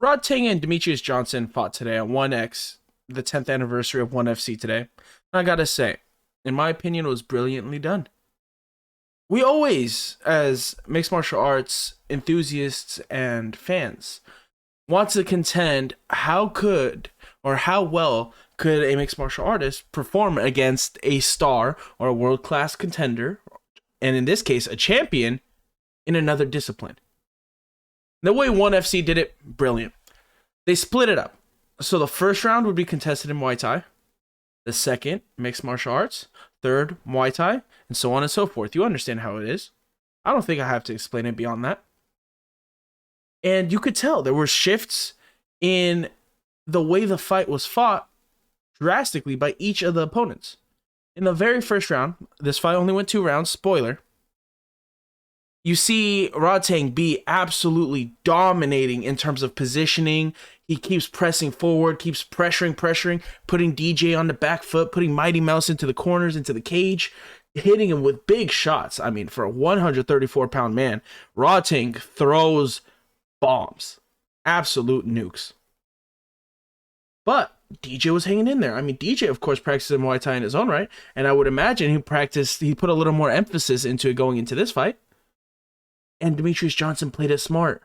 Rodtang and Demetrious Johnson fought today at 1X, the 10th anniversary of 1FC today. And I gotta say, in my opinion, it was brilliantly done. We always, as mixed martial arts enthusiasts and fans, want to contend how well could a mixed martial artist perform against a star or a world-class contender, and in this case, a champion in another discipline. The way 1FC did it, brilliant. They split it up. So the first round would be contested in Muay Thai, the second, mixed martial arts, third, Muay Thai, and so on and so forth. You understand how it is. I don't think I have to explain it beyond that. And you could tell there were shifts in the way the fight was fought drastically by each of the opponents. In the very first round, this fight only went 2 rounds, spoiler. You see Rodtang be absolutely dominating in terms of positioning. He keeps pressing forward, keeps pressuring, putting DJ on the back foot, putting Mighty Mouse into the corners, into the cage, hitting him with big shots. I mean, for a 134-pound man, Rodtang throws bombs. Absolute nukes. But DJ was hanging in there. I mean, DJ, of course, practices Muay Thai in his own right, and I would imagine he put a little more emphasis into it going into this fight. And Demetrious Johnson played it smart.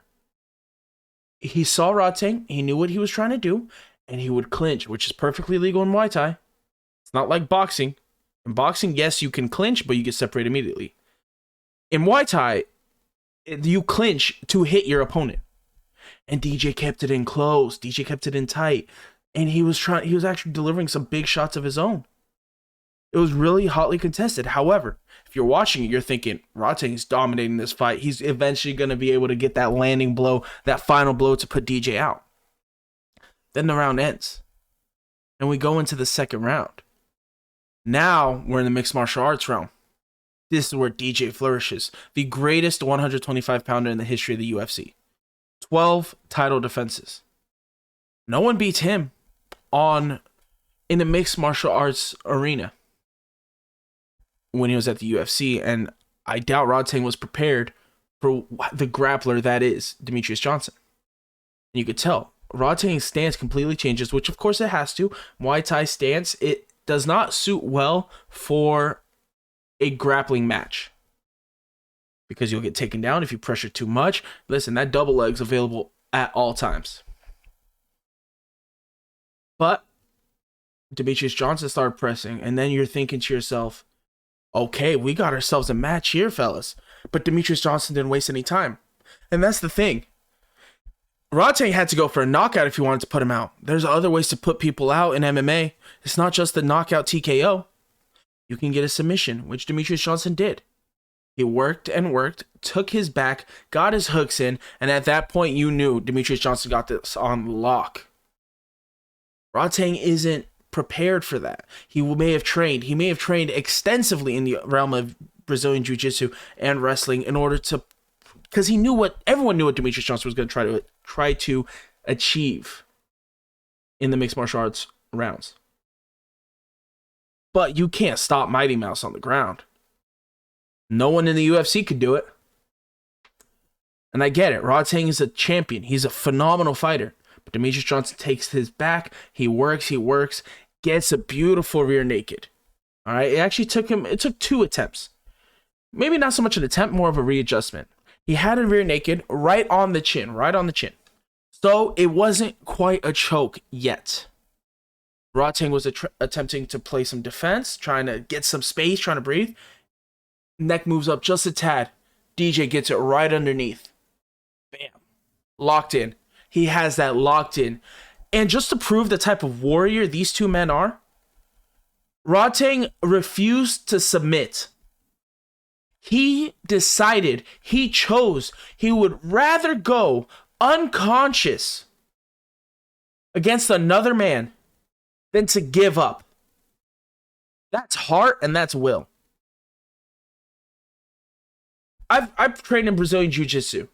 He saw Rodtang, he knew what he was trying to do, and he would clinch, which is perfectly legal in Muay Thai. It's not like boxing. In boxing, yes, you can clinch, but you get separated immediately. In Muay Thai, you clinch to hit your opponent. And DJ kept it in close. DJ kept it in tight. And he was actually delivering some big shots of his own. It was really hotly contested. However, if you're watching it, you're thinking, Rodtang is dominating this fight. He's eventually going to be able to get that landing blow, that final blow to put DJ out. Then the round ends. And we go into the second round. Now we're in the mixed martial arts realm. This is where DJ flourishes. The greatest 125-pounder in the history of the UFC. 12 title defenses. No one beats him in the mixed martial arts arena when he was at the UFC, and I doubt Rodtang was prepared for the grappler that is Demetrious Johnson. And you could tell Rodtang's stance completely changes, which of course it has to. Muay Thai stance, it does not suit well for a grappling match because you'll get taken down if you pressure too much. Listen, that double leg's available at all times. But Demetrious Johnson started pressing, and then you're thinking to yourself, okay, we got ourselves a match here, fellas. But Demetrious Johnson didn't waste any time. And that's the thing. Rodtang had to go for a knockout if he wanted to put him out. There's other ways to put people out in MMA. It's not just the knockout TKO. You can get a submission, which Demetrious Johnson did. He worked and worked, took his back, got his hooks in, and at that point you knew Demetrious Johnson got this on lock. Rodtang isn't prepared for that. He may have trained extensively in the realm of Brazilian Jiu-Jitsu and wrestling in order to, because everyone knew what Demetrious Johnson was going to try to achieve in the mixed martial arts rounds. But you can't stop Mighty Mouse on the ground. No one in the UFC could do it. And I get it. Rodtang is a champion. He's a phenomenal fighter. But Demetrious Johnson takes his back. He works, gets a beautiful rear naked. All right. It took 2 attempts. Maybe not so much an attempt, more of a readjustment. He had a rear naked right on the chin. So it wasn't quite a choke yet. Rodtang was attempting to play some defense, trying to get some space, trying to breathe. Neck moves up just a tad. DJ gets it right underneath. Bam. Locked in. He has that locked in. And just to prove the type of warrior these two men are, Rodtang refused to submit. He decided, he chose, he would rather go unconscious against another man than to give up. That's heart and that's will. I've trained in Brazilian Jiu-Jitsu.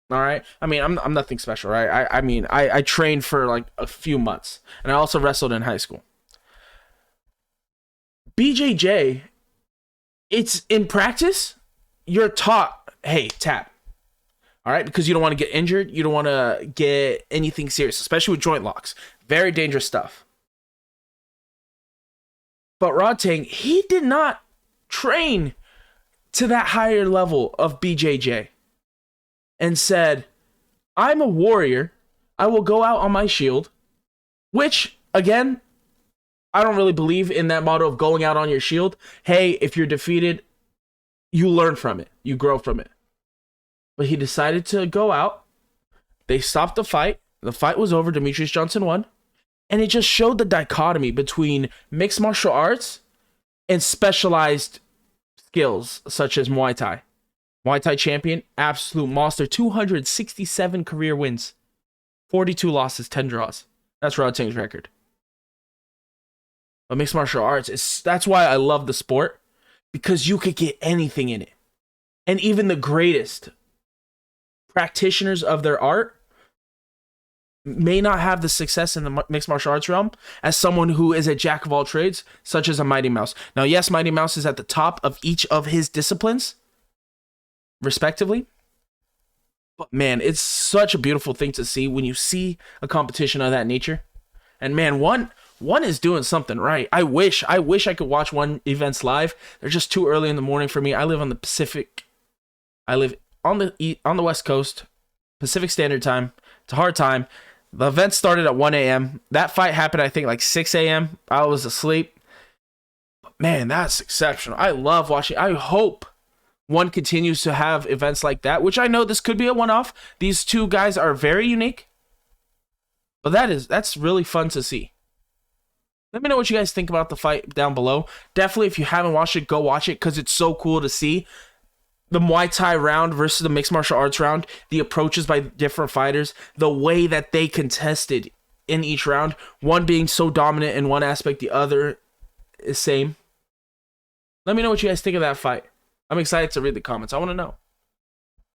All right. I mean, I'm nothing special, right? I trained for like a few months, and I also wrestled in high school. BJJ, it's in practice, you're taught, hey, tap. All right, because you don't want to get injured. You don't want to get anything serious, especially with joint locks. Very dangerous stuff. But Rodtang, he did not train to that higher level of BJJ and said, I'm a warrior. I will go out on my shield, which, again, I don't really believe in that motto of going out on your shield. Hey, if you're defeated, you learn from it. You grow from it. But he decided to go out. They stopped the fight. The fight was over. Demetrious Johnson won. And it just showed the dichotomy between mixed martial arts and specialized skills such as Muay Thai. Muay Thai champion, absolute monster, 267 career wins, 42 losses, 10 draws. That's Rodtang's record. But mixed martial arts, that's why I love the sport, because you could get anything in it. And even the greatest practitioners of their art may not have the success in the mixed martial arts realm as someone who is a jack of all trades, such as a Mighty Mouse. Now, yes, Mighty Mouse is at the top of each of his disciplines, respectively. But man, it's such a beautiful thing to see when you see a competition of that nature. And man, one is doing something right. I wish I could watch one events live. They're just too early in the morning for me. I live on the Pacific. I live on the West Coast, Pacific Standard Time. It's a hard time. The event started at 1 a.m. That fight happened, I think, like 6 a.m. I was asleep. But man, that's exceptional. I love watching. I hope one continues to have events like that, which I know this could be a one-off. These two guys are very unique. But that's really fun to see. Let me know what you guys think about the fight down below. Definitely, if you haven't watched it, go watch it, because it's so cool to see the Muay Thai round versus the mixed martial arts round, the approaches by different fighters, the way that they contested in each round, one being so dominant in one aspect, the other is same. Let me know what you guys think of that fight. I'm excited to read the comments. I want to know.